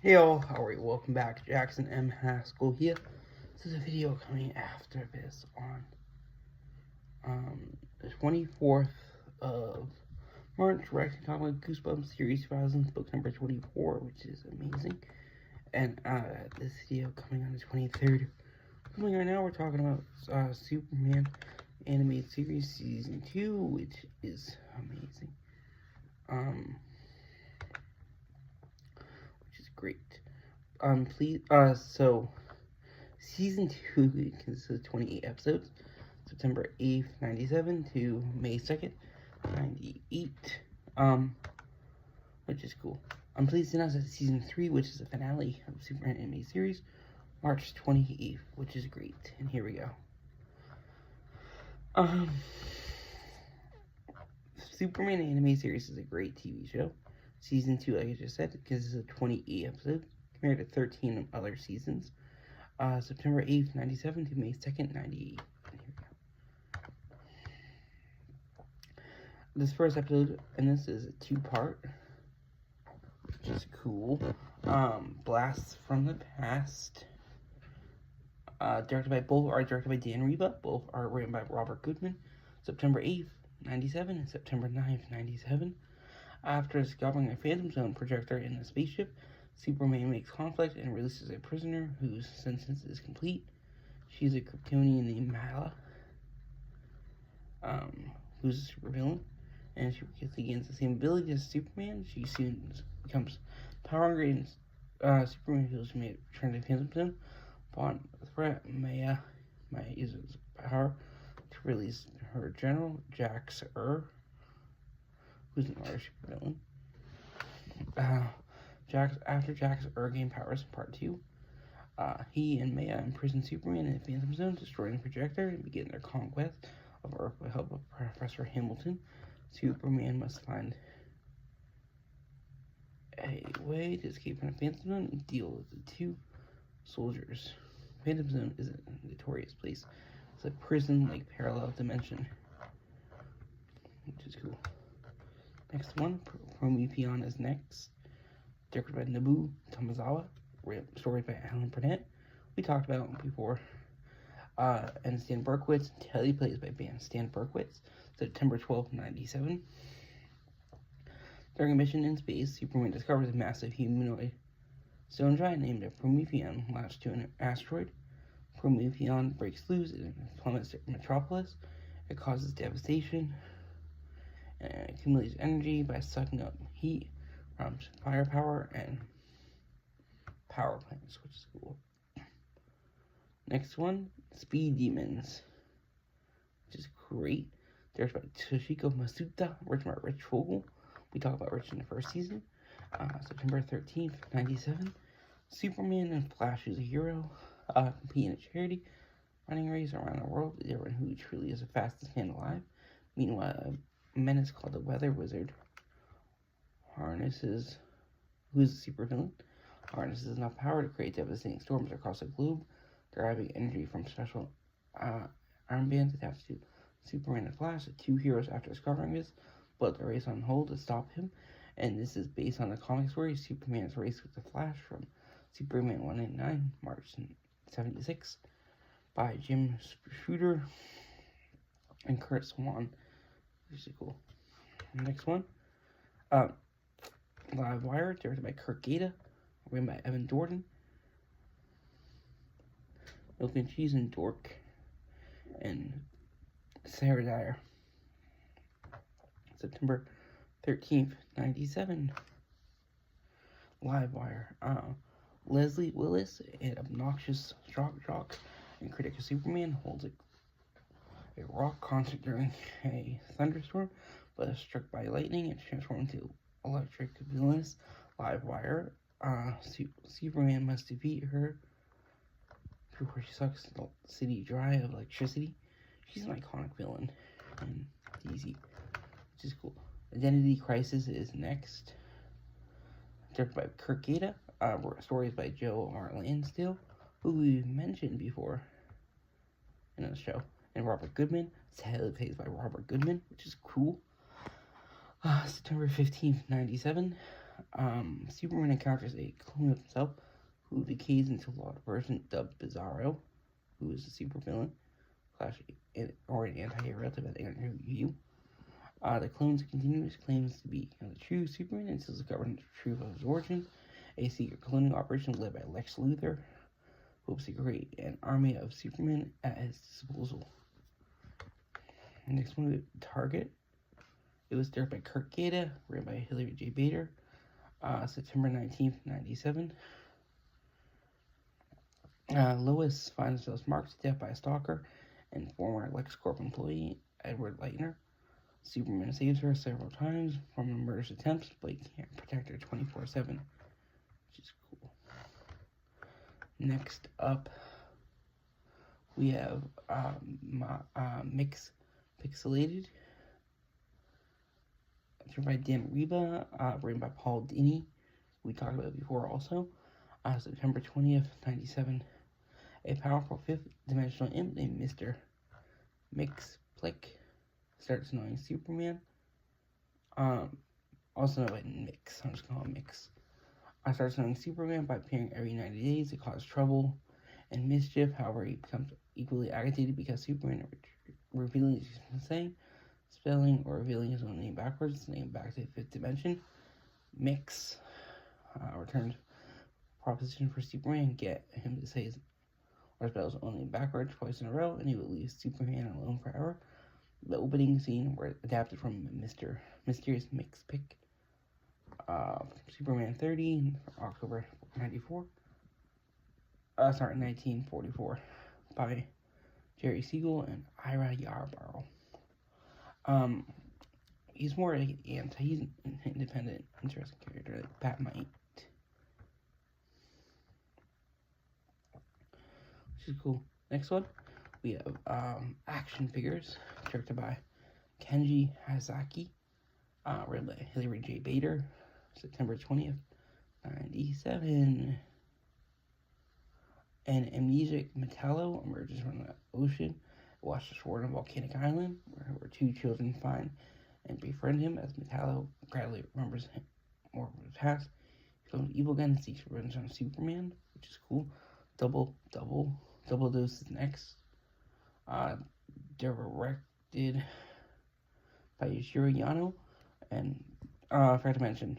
Hey all, how are you? Welcome back. Jackson M. Haskell here. This is a video coming after this on the 24th of March, where I can talk about Goosebumps Series 2000, book number 24, which is amazing. And this video coming on the 23rd. Coming right now, we're talking about Superman Animated Series Season 2, which is amazing. Which is great. So Season 2 consists of 28 episodes, September 8th, 97 to May 2nd, 98, which is cool. I'm pleased to announce that Season 3, which is the finale of Superman Animated Series, March 28th, which is great. And here we go. Superman Animated Series is a great TV show. Season 2, like I just said, consists of 28 episodes, compared to 13 other seasons. September 8th, 97 to May 2nd, 98. This first episode, and this is a two-part, which is cool. Blasts from the Past. Directed by Dan Riva. Both are written by Robert Goodman. September 8th, 97 and September 9th, 97. After discovering a Phantom Zone projector in a spaceship, Superman makes conflict and releases a prisoner whose sentence is complete. She's a Kryptonian named Mala, who's a supervillain, and she gains the same ability as Superman. She soon becomes power hungry, and Superman feels she may return to Phantom Zone. Upon threat, Maya uses power to release her general, Jax who's an Irish villain. After Jax gained powers in Part 2, he and Maya imprison Superman in the Phantom Zone, destroying the projector, and begin their conquest of Earth with the help of Professor Hamilton. Superman must find a way to escape from the Phantom Zone and deal with the two soldiers. Phantom Zone is a notorious place. It's a prison-like parallel dimension, which is cool. Next one, Prometheon is next. Directed by Nobuo Tomozawa, story by Alan Burnett. We talked about it before. And Stan Berkowitz, teleplays by Stan Berkowitz, September 12th, 97. During a mission in space, Superman discovers a massive humanoid stone giant named Prometheon latched to an asteroid. Prometheon breaks loose and plummets to Metropolis. It causes devastation and accumulates energy by sucking up heat from firepower and power plants, which is cool. Next one, Speed Demons, which is great. Directed by Toshiko Masuda, written by Rich Fogel. We talked about Rich in the first season. September 13th, 97. Superman and Flash, who's a hero, compete in a charity running race around the world to determine who truly is the fastest man alive. Meanwhile, a menace called the Weather Wizard who's a supervillain, harnesses enough power to create devastating storms across the globe, deriving energy from special armbands attached to Superman and Flash. The two heroes, after discovering this, put the race on hold to stop him, and this is based on the comic story Superman's Race with the Flash from Superman 189, March 76, by Jim Shooter and Kurt Swan. Which is cool. Next one, Live Wire, directed by Kirk Gata, written by Evan Jordan. Milk and Cheese and Dork and Sarah Dyer. September 13th, 97. Live Wire. Leslie Willis, an obnoxious shock jock and critic of Superman, holds a rock concert during a thunderstorm, but is struck by lightning and transformed into electric villainous Live Wire. Superman must defeat her before she sucks the city dry of electricity. She's an iconic villain in DC, which is cool. Identity Crisis is next. Directed by Kirk Gata. Stories by Joe R. Lansdale, who we've mentioned before in the show. And Robert Goodman. It's teleplays by Robert Goodman, which is cool. September 15th, 97. Superman encounters a clone of himself who decays into a lot version dubbed Bizarro, who is a supervillain or an anti-hero depending on who you. The clone's continuous claims to be the true Superman until discovering the truth of his origins. A secret cloning operation led by Lex Luthor hopes to create an army of Supermen at his disposal. Next movie, Target. It was directed by Kirk Gata, written by Hilary J. Bader, September 19th, 1997. Lois finds herself marked to death by a stalker and former LexCorp employee, Edward Leitner. Superman saves her several times from murderous attempts, but he can't protect her 24/7, which is cool. Next up, we have Mix Pixelated, directed by Dan Riba, written by Paul Dini, we talked about it before also. September 20th, 1997. A powerful fifth-dimensional imp named Mr. Mxyzptlk starts knowing Superman. Also known by Mix. I'm just calling him Mix. Starts knowing Superman by appearing every 90 days to cause trouble and mischief. However, he becomes equally agitated because Superman revealing his name, spelling, or revealing his own name backwards, name back to the fifth dimension. Mix returns proposition for Superman, get him to say his or spell his own name backwards twice in a row, and he will leave Superman alone forever. The opening scene were adapted from Mysterious Mix Pick, Superman 30, October 1944, by Jerry Siegel and Ira Yarbrough. He's more like he's an independent, interesting character, like Pat Knight, which is cool. Next one, we have action figures, directed by Kenji Hazaki, written by Hilary J. Bader, September 20th, 1997. An amnesiac Metallo emerges from the ocean, washes ashore on a volcanic island, where two children find and befriend him as Metallo gradually remembers more of his past. He becomes evil again and seeks revenge on Superman, which is cool. Double Dose is next. Directed by Yoshiro Yano, and I forgot to mention,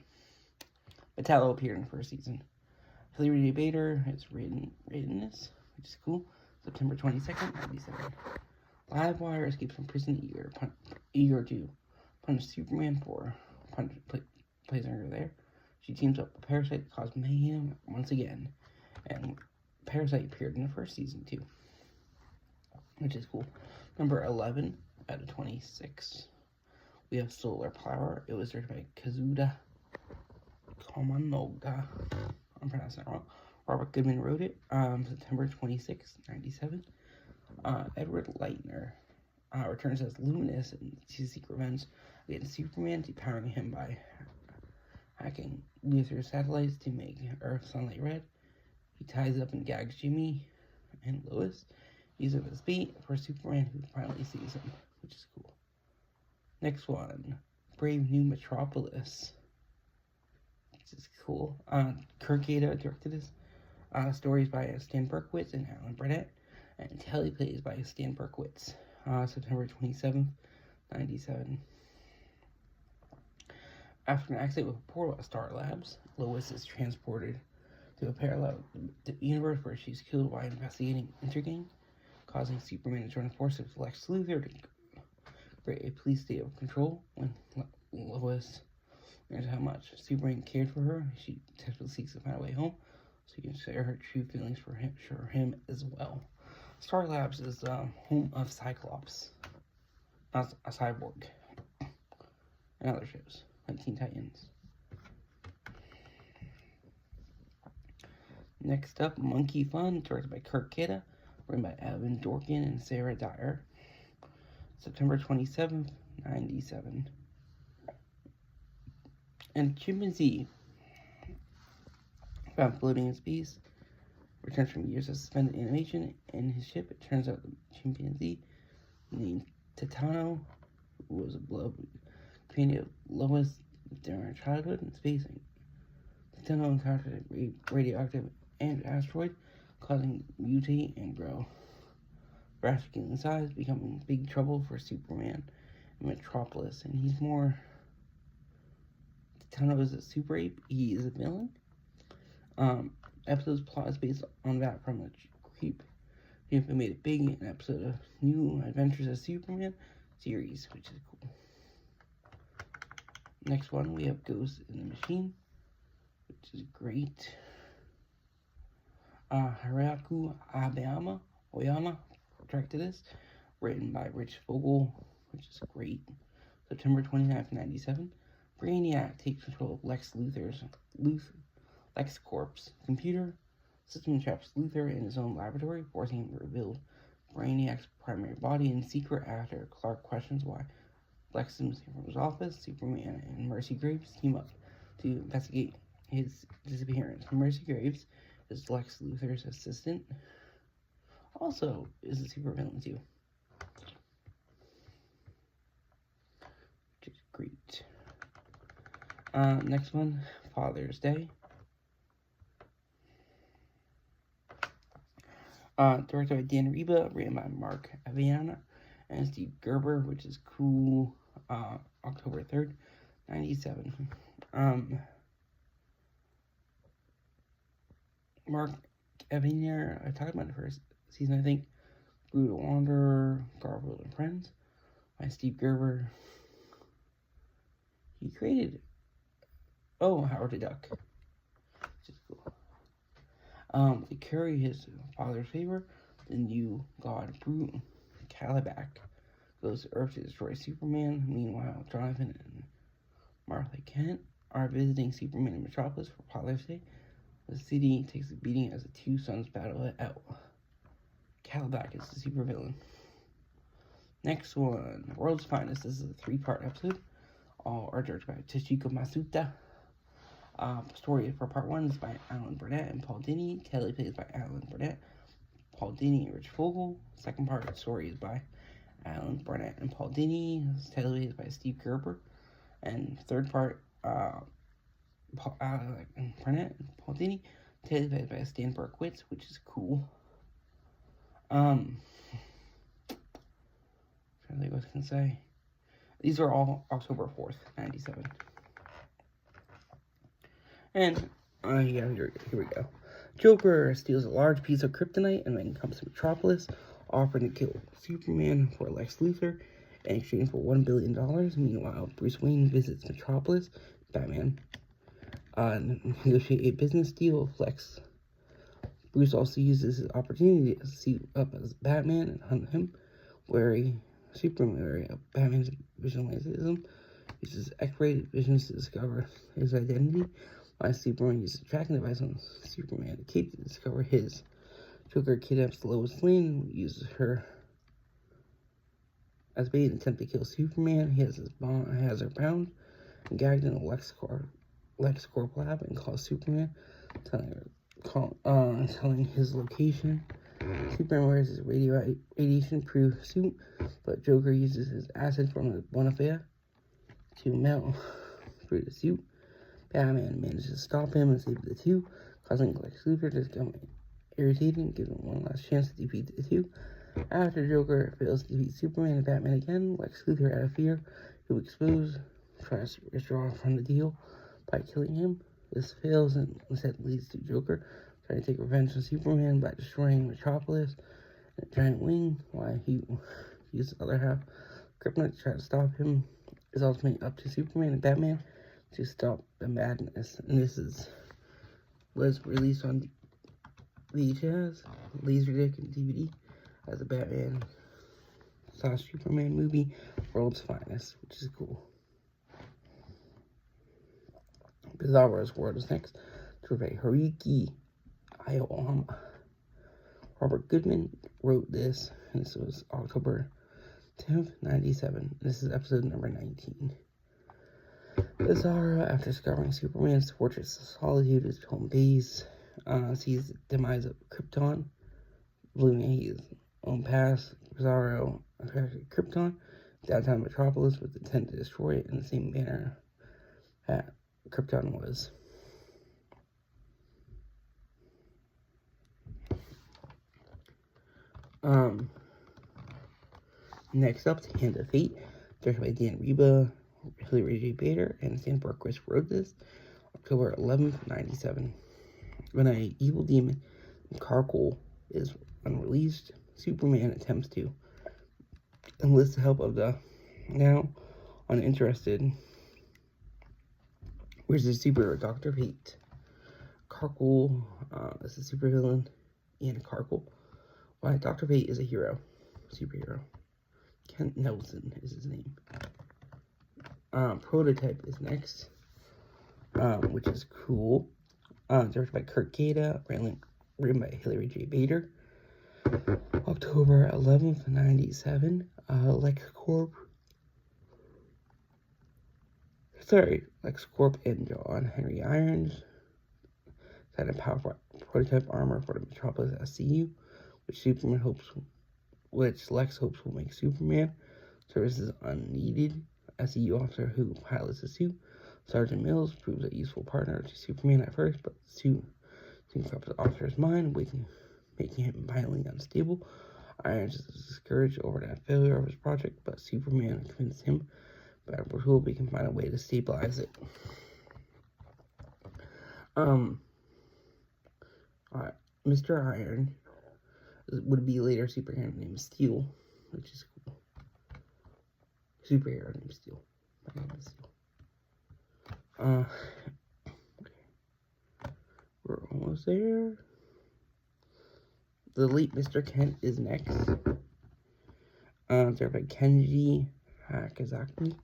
Metallo appeared in the first season. Hilary J. Bader has written this, which is cool. September 22nd, 1997. Livewire escapes from prison eager to punish Superman for placing her there. She teams up with Parasite to cause mayhem once again, and Parasite appeared in the first season too, which is cool. Number 11 out of 26. We have Solar Power. It was directed by Kazuda Komanoga. I'm pronouncing that wrong. Robert Goodman wrote it. September 26, 1997. Edward Leitner returns as Luminous and to seek revenge against Superman, depowering him by hacking Luthor's satellites to make Earth's sunlight red. He ties up and gags Jimmy and Lois, using his bait for Superman, who finally sees him, which is cool. Next one, Brave New Metropolis. This is cool. Kirk Gata directed this. Stories by Stan Berkowitz and Alan Burnett, and teleplays by Stan Berkowitz. September 27th, 1997. After an accident with a portal at Star Labs, Lois is transported to a parallel universe where she's killed by an investigating Intergang, causing Superman to join forces with Lex Luthor to create a police state of control. When Lois learns how much Superman cared for her, she desperately seeks to find a way home so she can share her true feelings for him as well. Star Labs is the home of Cyclops, not a cyborg, and other shows like Teen Titans. Next up, Monkey Fun, directed by Kirk Gata, written by Evan Dorkin and Sarah Dyer. September 27th, 1997. And Chimpanzee, found floating in space, returns from years of suspended animation in his ship. It turns out the chimpanzee named Titano, who was a beloved companion of Lois during her childhood in space, Nintendo encountered a radioactive asteroid, causing mutate and grow drastically in size, becoming big trouble for Superman in Metropolis. And he's more. Nintendo is a super ape. He is a villain. Episode's plot is based on that from the Creep. They made it big in an episode of New Adventures of Superman series, which is cool. Next one, we have Ghost in the Machine, which is great. Hiraku Oyama directed this, written by Rich Vogel, which is great. September 29th, 97. Brainiac takes control of LexCorp's computer system, traps Luthor in his own laboratory, forcing him to reveal Brainiac's primary body in secret after Clark questions why Lex is missing from his office. Superman and Mercy Graves team up to investigate his disappearance. Mercy Graves is Lex Luthor's assistant. Also is a supervillain too. Which is great. Next one, Father's Day. Directed by Dan Reba, written by Mark Aviana and Steve Gerber, which is cool. October 3rd, 97. Mark Aviana, I talked about the first season, I think. Brutal Wanderer, Garfield and Friends, by Steve Gerber. He created Howard the Duck, which is cool. To curry his father's favor, the new god Brute Calibac goes to Earth to destroy Superman. Meanwhile, Jonathan and Martha Kent are visiting Superman in Metropolis for Father's Day. The city takes a beating as the two sons battle it out. Calibac is the supervillain. Next one, World's Finest. This is a 3-part episode. All are directed by Toshiko Masuda. Story for part 1 is by Alan Burnett and Paul Dini. Teleplay is by Alan Burnett, Paul Dini, and Rich Vogel. Second part story is by Alan Burnett and Paul Dini. Teleplay is by Steve Gerber. And third part, Alan Burnett and Paul Dini. Teleplay is by Stan Berkowitz, which is cool. Trying to think what I can say. These are all October 4th, 97. And, here we go. Joker steals a large piece of kryptonite and then comes to Metropolis, offering to kill Superman for Lex Luthor in exchange for $1 billion. Meanwhile, Bruce Wayne visits Metropolis, Batman, negotiate a business deal with Lex. Bruce also uses his opportunity to suit up as Batman and hunt him, wearing Batman's vigilantism, uses X-rated visions to discover his identity, while Superman uses a tracking device on Superman to Kate to discover his. Joker kidnaps Lois Lane, uses her as bait and attempt to kill Superman. He has her bound and gagged in a LexCorp lab and calls Superman, telling his location. Superman wears his radiation-proof suit, but Joker uses his acid from the Bonafide to melt through the suit. Batman manages to stop him and save the two, causing Lex Luthor to become irritated and give him one last chance to defeat the two. After Joker fails to defeat Superman and Batman again, Lex Luthor, out of fear to expose, tries to withdraw from the deal by killing him. This fails and instead leads to Joker trying to take revenge on Superman by destroying Metropolis and a giant wing, while he uses the other half kryptonite to try to stop him. It's ultimately up to Superman and Batman to stop the madness. And this was released on VHS, Laserdisc, and DVD as a Batman / Superman movie, World's Finest, which is cool. Bizarro's World is next, directed by Hiroyuki Aoyama. Robert Goodman wrote this, and this was October 10th, 97. This is episode number 19. Bizarro, after discovering Superman's Fortress of Solitude, his home base, sees the demise of Krypton, believing his own past. Bizarro attracted Krypton, downtown Metropolis, with the intent to destroy it in the same manner that Krypton was. Next up, Hand of Fate, directed by Dan Reba, Hilary J. Bader, and Sandberg Chris wrote this, October 11th, 97. When an evil demon, Karkul, is unreleased, Superman attempts to enlist the help of the now uninterested where's the superhero Dr. Fate. Karkul is a supervillain in Karkul. Why Dr. Fate is a superhero. Kent Nelson is his name. Prototype is next, which is cool. Directed by Kurt Gaeta, written by Hilary J. Bader. October 11th, 97. LexCorp and John Henry Irons had a powerful prototype armor for the Metropolis SCU, which Lex hopes will make Superman services unneeded. SCU officer who pilots the suit, Sergeant Mills, proves a useful partner to Superman at first, but soon corrupts the officer's mind, making him violently unstable. Irons is discouraged over the failure of his project, but Superman convinces him that we can find a way to stabilize it. Mr. Iron would be later superhero named Steel, which is cool. Superhero named Steel. My name is Steel. We're almost there. The late Mr. Kent is next. Directed by Kenji Hakazaki.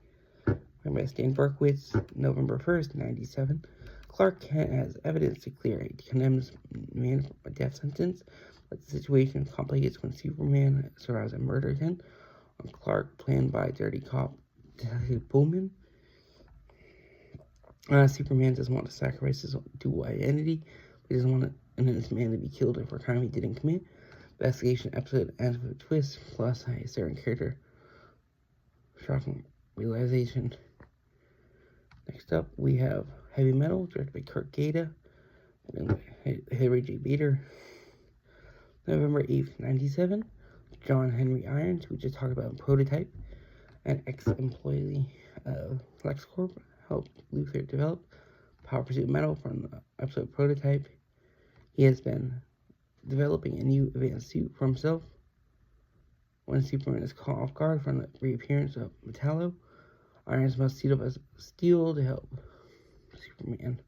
Written by Stan Berkowitz, November 1st, 97. Clark Kent has evidence to clear a condemned man from a death sentence, but the situation complicates when Superman survives a murder attempt on Clark, planned by dirty cop Detective Bowman. Superman doesn't want to sacrifice his dual identity, but he doesn't want an innocent man to be killed for a crime he didn't commit. Investigation episode ends with a twist, plus a certain character shocking realization. Next up, we have Heavy Metal, directed by Kurt Gaeta, and Hilary J. Bader. November 8th, 97. John Henry Irons, who we just talked about in Prototype, an ex-employee of LexCorp, helped Luthor develop Power Pursuit Metal from the episode Prototype. He has been developing a new advanced suit for himself. When Superman is caught off guard from the reappearance of Metallo, Irons must suit up as Steel to help Superman.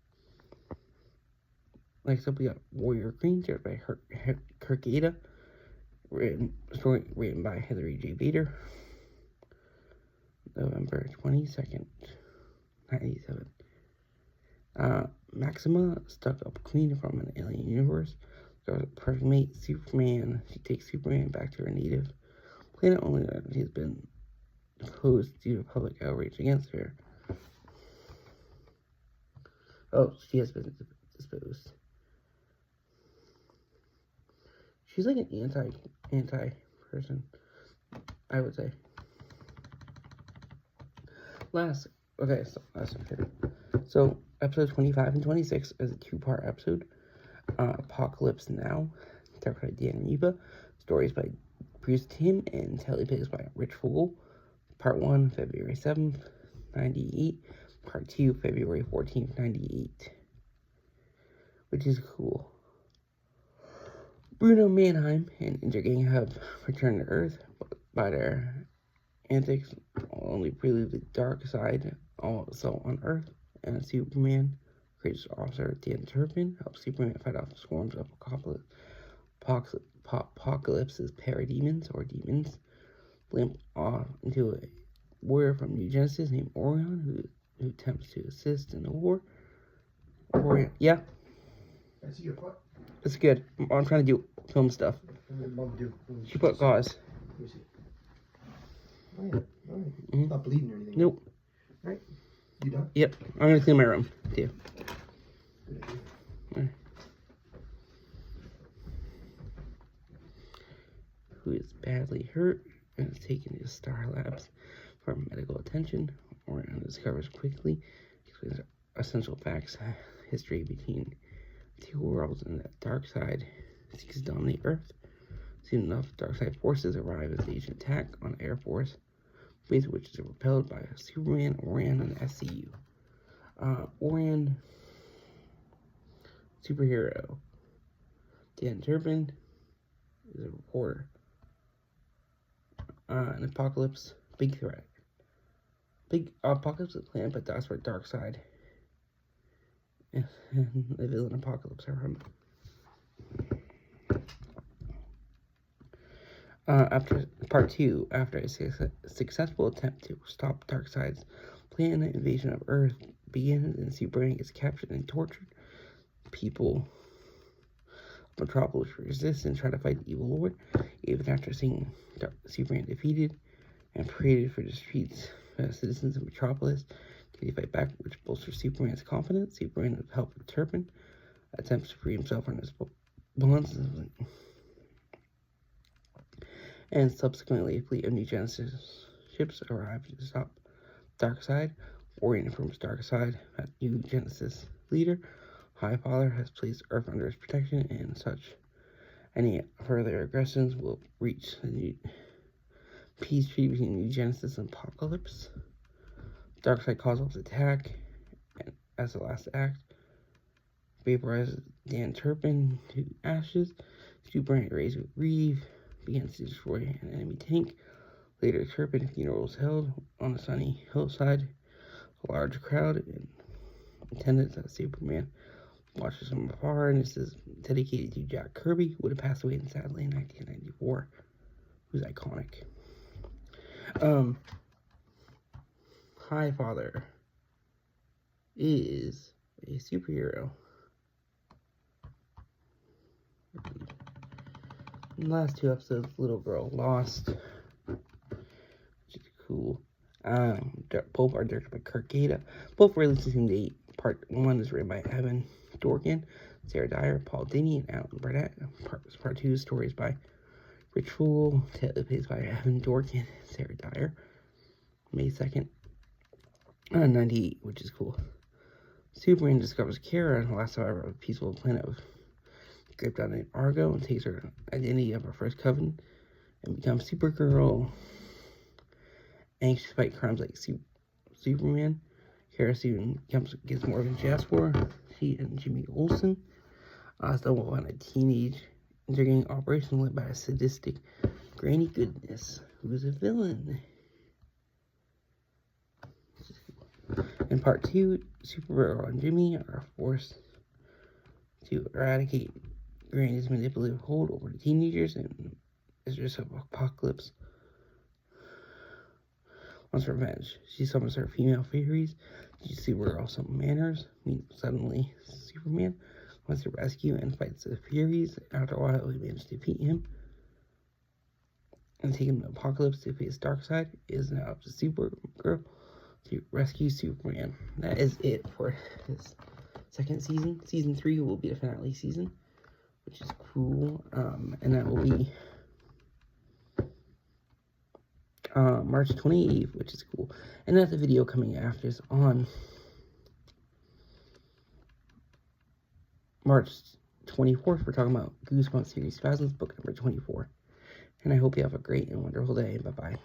Next up, we got Warrior Queen, directed by Kurt Gaeta, written by Hilary J. Bader. November 22nd, 97. Maxima, stuck-up queen from an alien universe, goes a perfect mate, Superman. She takes Superman back to her native planet, only that she's been opposed due to public outrage against her. Oh, she has been disposed. She's like an anti person, I would say. Last So episode 25 and 26 is a two-part episode. Apocalypse Now, directed by Dan Reba. Stories by Bruce Timm and teleplays by Rich Fogel. Part 1, February 7th, 98. Part 2, February 14th, 98. Which is cool. Bruno Mannheim and Intergang have returned to Earth, but by their antics only prelude the dark side also on Earth, and Superman, creates officer Dan Turpin, helps Superman fight off swarms of Apocalypse's parademons, or demons, limp off into a warrior from New Genesis named Orion, who attempts to assist in the war. Orion, yeah? I see your foot. It's good. I'm trying to do film stuff. She put gauze. Let me see. Oh, yeah. All right. It's not bleeding or anything. Nope. All right. You done? Yep. I'm going to clean my room, too. Good idea. Right. Who is badly hurt and is taken to Star Labs for medical attention. Orion discovers quickly, explains essential facts, history between two worlds, and the dark side seeks to dominate Earth. Soon enough, Darkseid forces arrive as they attack on Air Force Base, which is repelled by Superman, Orion, and SCU. Orion, superhero. Dan Turpin is a reporter. An Apocalypse, big threat. Big Apocalypse is planned, but that's where Darkseid and the villain Apocalypse are from. After part 2, after a successful attempt to stop Darkseid's planned invasion of Earth begins and Superman gets captured and tortured, people of Metropolis resist and try to fight the evil Lord. Even after seeing Superman defeated and paraded for the streets, citizens of Metropolis can fight back, which bolsters Superman's confidence. Superman, with help of Turpin, attempts to free himself from his bonds, and subsequently a fleet of New Genesis ships arrive to stop Darkseid. Orion informs Darkseid that New Genesis leader Highfather has placed Earth under his protection, and such any further aggressions will reach the new peace treaty between New Genesis and Apocalypse. Darkseid calls off the attack, and as the last act, vaporizes Dan Turpin to ashes. Superman, raised with Reeve, begins to destroy an enemy tank. Later, Turpin funeral is held on a sunny hillside. A large crowd in attendance as Superman watches from afar, and this is dedicated to Jack Kirby, who would have passed away sadly in 1994. Who's iconic. Highfather is a superhero. In the last 2 episodes, Little Girl Lost, which is cool. Both are directed by Kirk Gata. Both released the same date. Part 1 is written by Evan Dorkin, Sarah Dyer, Paul Dini, and Alan Burnett. Part 2 stories by Rich Fool, plays by Evan Dorkin, Sarah Dyer. May 2nd, 98, which is cool. Superman discovers Kara, the last survivor of a peaceful planet of Krypton named Argo, and takes her identity of her first coven and becomes Supergirl. Anxious to fight crimes like Superman, Kara soon gets more of a Jasper. She and Jimmy Olsen stumble on a teenage intriguing operation led by a sadistic Granny Goodness, who is a villain. In part 2, Supergirl and Jimmy are forced to eradicate Granny's manipulative hold over the teenagers and mistress of Apocalypse. Wants revenge. She summons her female fairies. Supergirl some manners. Suddenly, Superman wants to rescue and fights the Furies. After a while, he manages to defeat him and take him to Apocalypse to face Darkseid. It is now up to Supergirl to rescue Superman. That is it for this second season. Season 3 will be the finale season, which is cool. And that will be March 28th, which is cool. And that's a video coming after this on March 24th. We're talking about Goosebumps Series Spasms, book number 24. And I hope you have a great and wonderful day. Bye-bye.